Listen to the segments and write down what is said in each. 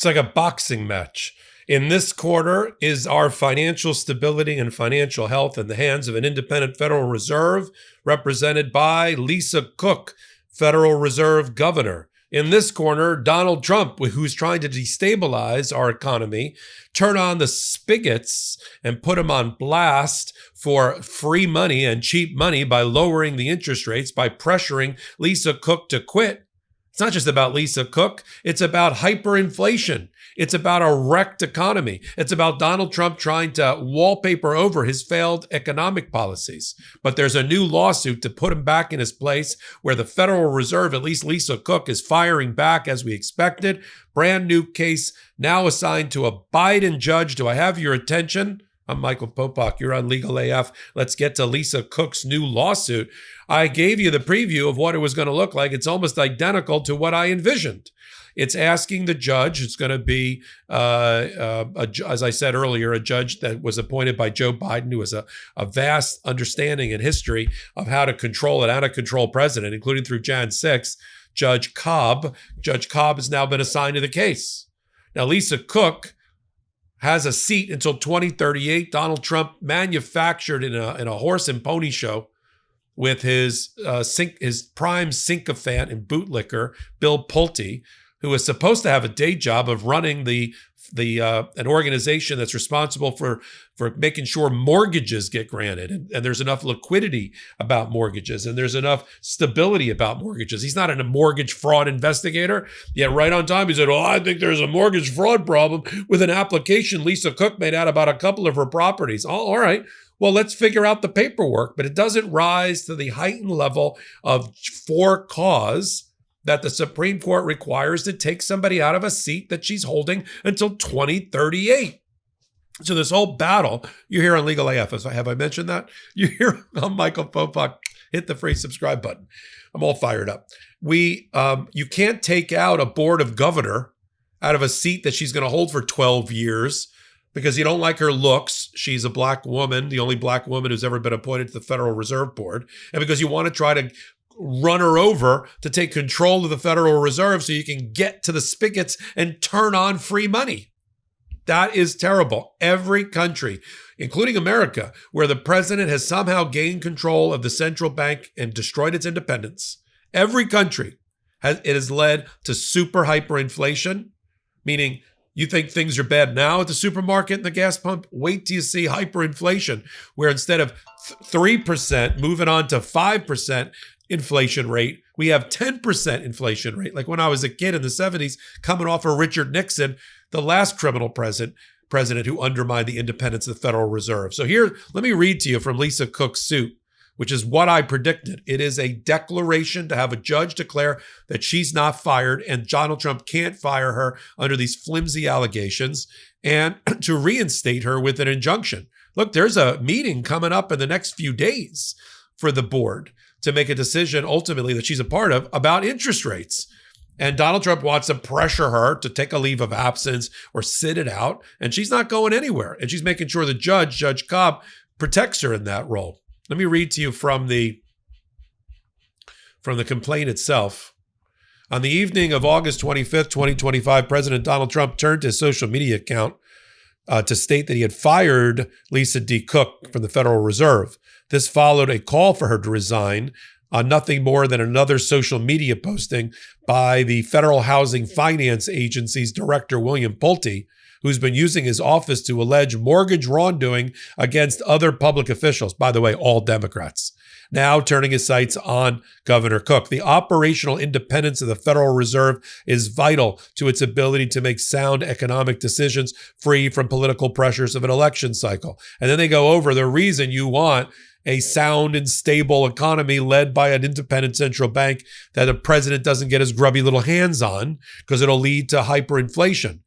It's like a boxing match. In this quarter is our financial stability and financial health in the hands of an independent Federal Reserve represented by Lisa Cook, Federal Reserve Governor. In this corner, Donald Trump, who's trying to destabilize our economy, turn on the spigots and put them on blast for free money and cheap money by lowering the interest rates, by pressuring Lisa Cook to quit. It's not just about Lisa Cook. It's about hyperinflation. It's about a wrecked economy. It's about Donald Trump trying to wallpaper over his failed economic policies. But there's a new lawsuit to put him back in his place where the Federal Reserve, at least Lisa Cook, is firing back as we expected. Brand new case now assigned to a Biden judge. Do I have your attention? I'm Michael Popok. You're on Legal AF. Let's get to Lisa Cook's new lawsuit. I gave you the preview of what it was going to look like. It's almost identical to what I envisioned. It's asking the judge, it's going to be, as I said earlier, a judge that was appointed by Joe Biden, who has a vast understanding and history of how to control an out-of-control president, including through Jan 6, Judge Cobb. Judge Cobb has now been assigned to the case. Now, Lisa Cook has a seat until 2038. Donald Trump manufactured in a horse and pony show with his prime sycophant and bootlicker, Bill Pulte, who is supposed to have a day job of running an organization that's responsible for making sure mortgages get granted and there's enough liquidity about mortgages and there's enough stability about mortgages. He's not a mortgage fraud investigator. Yet right on time he said, "Oh, I think there's a mortgage fraud problem with an application Lisa Cook made out about a couple of her properties." Oh, all right. Well, let's figure out the paperwork, but it doesn't rise to the heightened level of for cause that the Supreme Court requires to take somebody out of a seat that she's holding until 2038. So this whole battle, you're here on Legal AF. Have I mentioned that? You're here on Michael Popok. Hit the free subscribe button. I'm all fired up. You can't take out a board of governor out of a seat that she's going to hold for 12 years because you don't like her looks. She's a black woman, the only black woman who's ever been appointed to the Federal Reserve Board. And because you want to try to run her over to take control of the Federal Reserve so you can get to the spigots and turn on free money. That is terrible. Every country, including America, where the president has somehow gained control of the central bank and destroyed its independence, every country it has led to super hyperinflation, meaning you think things are bad now at the supermarket and the gas pump? Wait till you see hyperinflation, where instead of 3% moving on to 5%, inflation rate, we have 10% inflation rate. Like when I was a kid in the 70s, coming off of Richard Nixon, the last criminal president who undermined the independence of the Federal Reserve. So here, let me read to you from Lisa Cook's suit, which is what I predicted. It is a declaration to have a judge declare that she's not fired and Donald Trump can't fire her under these flimsy allegations and to reinstate her with an injunction. Look, there's a meeting coming up in the next few days for the board to make a decision ultimately that she's a part of about interest rates. And Donald Trump wants to pressure her to take a leave of absence or sit it out. And she's not going anywhere. And she's making sure the judge, Judge Cobb, protects her in that role. Let me read to you from the complaint itself. On the evening of August 25th, 2025, President Donald Trump turned to his social media account to state that he had fired Lisa D. Cook from the Federal Reserve. This followed a call for her to resign on nothing more than another social media posting by the Federal Housing Finance Agency's director, William Pulte, who's been using his office to allege mortgage wrongdoing against other public officials. By the way, all Democrats. Now turning his sights on Governor Cook. The operational independence of the Federal Reserve is vital to its ability to make sound economic decisions free from political pressures of an election cycle. And then they go over the reason you want a sound and stable economy led by an independent central bank that the president doesn't get his grubby little hands on because it'll lead to hyperinflation.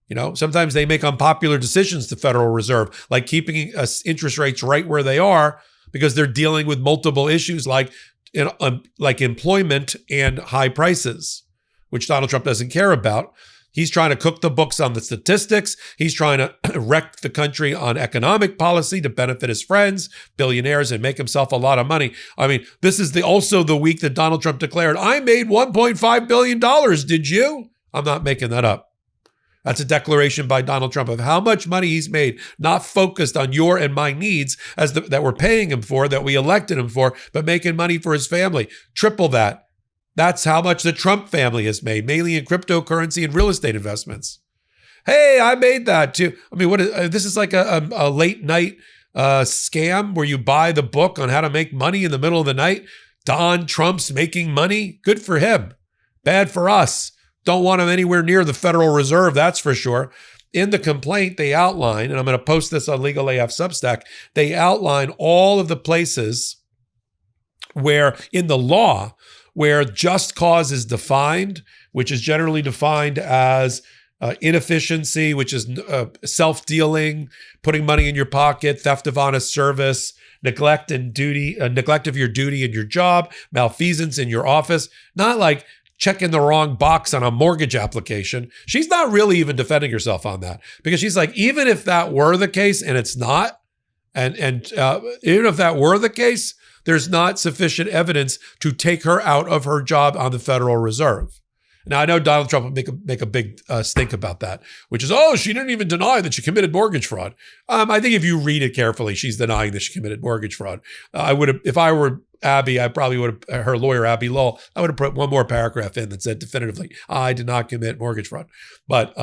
You know, sometimes they make unpopular decisions, the Federal Reserve, like keeping interest rates right where they are because they're dealing with multiple issues like employment and high prices, which Donald Trump doesn't care about. He's trying to cook the books on the statistics. He's trying to wreck the country on economic policy to benefit his friends, billionaires, and make himself a lot of money. I mean, this is also the week that Donald Trump declared, "I made $1.5 billion. Did you?" I'm not making that up. That's a declaration by Donald Trump of how much money he's made, not focused on your and my needs that we're paying him for, that we elected him for, but making money for his family. Triple that. That's how much the Trump family has made, mainly in cryptocurrency and real estate investments. Hey, I made that too. I mean, this is like a late night scam where you buy the book on how to make money in the middle of the night. Don Trump's making money. Good for him. Bad for us. Don't want him anywhere near the Federal Reserve, that's for sure. In the complaint, they outline, and I'm going to post this on Legal AF Substack, they outline all of the places where, in the law, where just cause is defined, which is generally defined as inefficiency, which is self-dealing, putting money in your pocket, theft of honest service, neglect of your duty in your job, malfeasance in your office, not like checking the wrong box on a mortgage application. She's not really even defending herself on that, because she's like, even if that were the case, and it's not, and even if that were the case, there's not sufficient evidence to take her out of her job on the Federal Reserve. Now, I know Donald Trump will make a big stink about that, which is, oh, she didn't even deny that she committed mortgage fraud. I think if you read it carefully, she's denying that she committed mortgage fraud. I would have, if I were Abby, I probably would have, her lawyer, Abby Lowell, I would have put one more paragraph in that said definitively, I did not commit mortgage fraud. But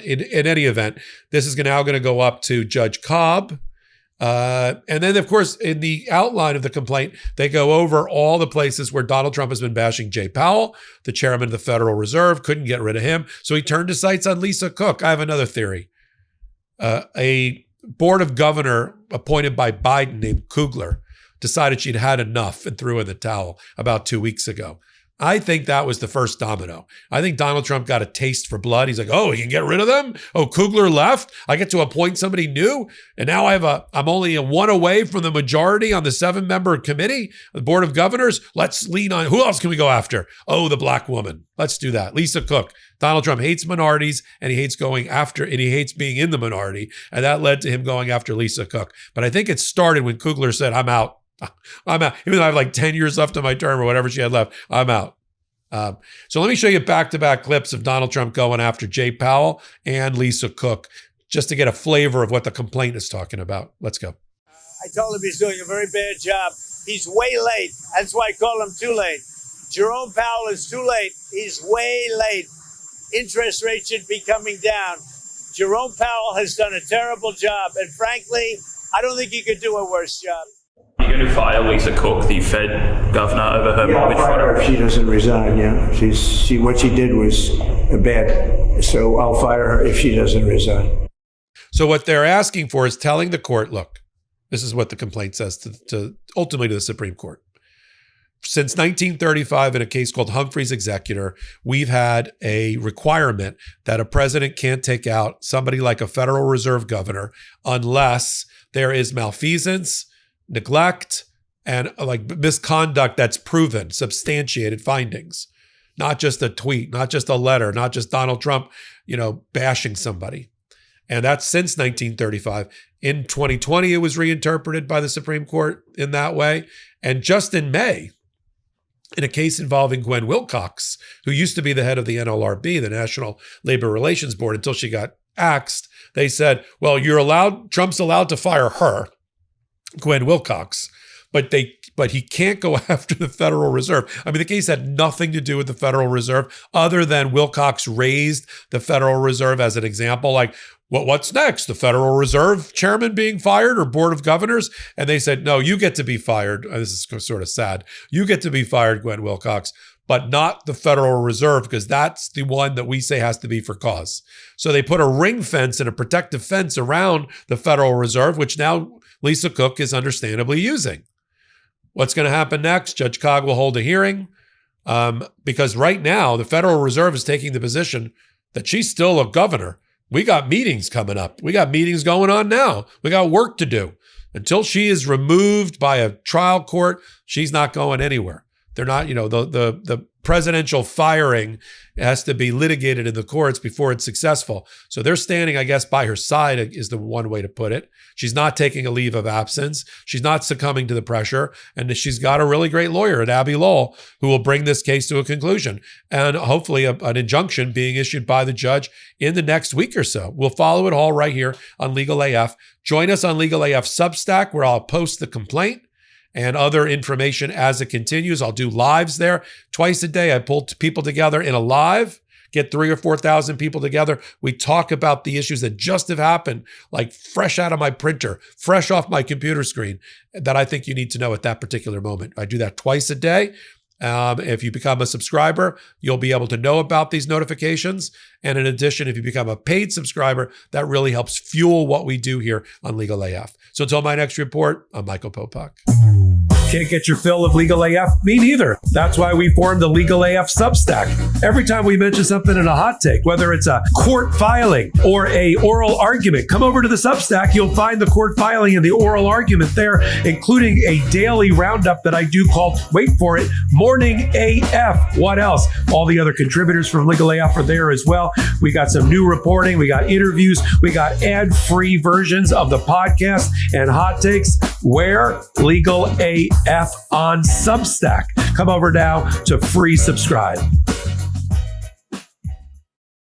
in any event, this is now going to go up to Judge Cobb. And then, of course, in the outline of the complaint, they go over all the places where Donald Trump has been bashing Jay Powell, the chairman of the Federal Reserve, couldn't get rid of him. So he turned his sights on Lisa Cook. I have another theory. A board of governor appointed by Biden named Kugler decided she'd had enough and threw in the towel about 2 weeks ago. I think that was the first domino. I think Donald Trump got a taste for blood. He's like, oh, he can get rid of them? Oh, Kugler left? I get to appoint somebody new? And now I'm only a one away from the majority on the 7-member committee, the Board of Governors. Let's lean on, who else can we go after? Oh, the black woman. Let's do that. Lisa Cook. Donald Trump hates minorities, and he hates going after, and he hates being in the minority. And that led to him going after Lisa Cook. But I think it started when Kugler said, I'm out. I'm out. Even though I have like 10 years left of my term or whatever she had left, I'm out. So let me show you back-to-back clips of Donald Trump going after Jay Powell and Lisa Cook, just to get a flavor of what the complaint is talking about. Let's go. I told him he's doing a very bad job. He's way late. That's why I call him too late. Jerome Powell is too late. He's way late. Interest rates should be coming down. Jerome Powell has done a terrible job. And frankly, I don't think he could do a worse job. You're going to fire Lisa Cook, the Fed governor, over her mortgage fraud? If she doesn't resign, yeah. What she did was bad. So I'll fire her if she doesn't resign. So what they're asking for is telling the court, look, this is what the complaint says to ultimately to the Supreme Court. Since 1935, in a case called Humphrey's Executor, we've had a requirement that a president can't take out somebody like a Federal Reserve governor unless there is malfeasance, neglect, and like misconduct that's proven, substantiated findings. Not just a tweet, not just a letter, not just Donald Trump, bashing somebody. And that's since 1935. In 2020, it was reinterpreted by the Supreme Court in that way. And just in May, in a case involving Gwen Wilcox, who used to be the head of the NLRB, the National Labor Relations Board, until she got axed, they said, well, Trump's allowed to fire her, Gwen Wilcox, but he can't go after the Federal Reserve. I mean, the case had nothing to do with the Federal Reserve other than Wilcox raised the Federal Reserve as an example, like, what's next? The Federal Reserve chairman being fired or board of governors? And they said, no, you get to be fired. This is sort of sad. You get to be fired, Gwen Wilcox, but not the Federal Reserve, because that's the one that we say has to be for cause. So they put a ring fence and a protective fence around the Federal Reserve, which now Lisa Cook is understandably using. What's going to happen next? Judge Cog will hold a hearing because right now the Federal Reserve is taking the position that she's still a governor. We got meetings coming up. We got meetings going on now. We got work to do. Until she is removed by a trial court, she's not going anywhere. They're not, the presidential firing has to be litigated in the courts before it's successful. So they're standing, I guess, by her side is the one way to put it. She's not taking a leave of absence. She's not succumbing to the pressure. And she's got a really great lawyer at Abby Lowell who will bring this case to a conclusion. And hopefully an injunction being issued by the judge in the next week or so. We'll follow it all right here on Legal AF. Join us on Legal AF Substack, where I'll post the complaint and other information as it continues. I'll do lives there twice a day. I pull people together in a live, get 3,000 or 4,000 people together. We talk about the issues that just have happened, like fresh out of my printer, fresh off my computer screen, that I think you need to know at that particular moment. I do that twice a day. If you become a subscriber, you'll be able to know about these notifications. And in addition, if you become a paid subscriber, that really helps fuel what we do here on Legal AF. So until my next report, I'm Michael Popok. Can't get your fill of Legal AF? Me neither. That's why we formed the Legal AF Substack. Every time we mention something in a hot take, whether it's a court filing or a oral argument, come over to the Substack. You'll find the court filing and the oral argument there, including a daily roundup that I do called, wait for it, Morning AF. What else? All the other contributors from Legal AF are there as well. We got some new reporting. We got interviews. We got ad-free versions of the podcast and hot takes. Where? Legal AF on Substack. Come over now to free subscribe.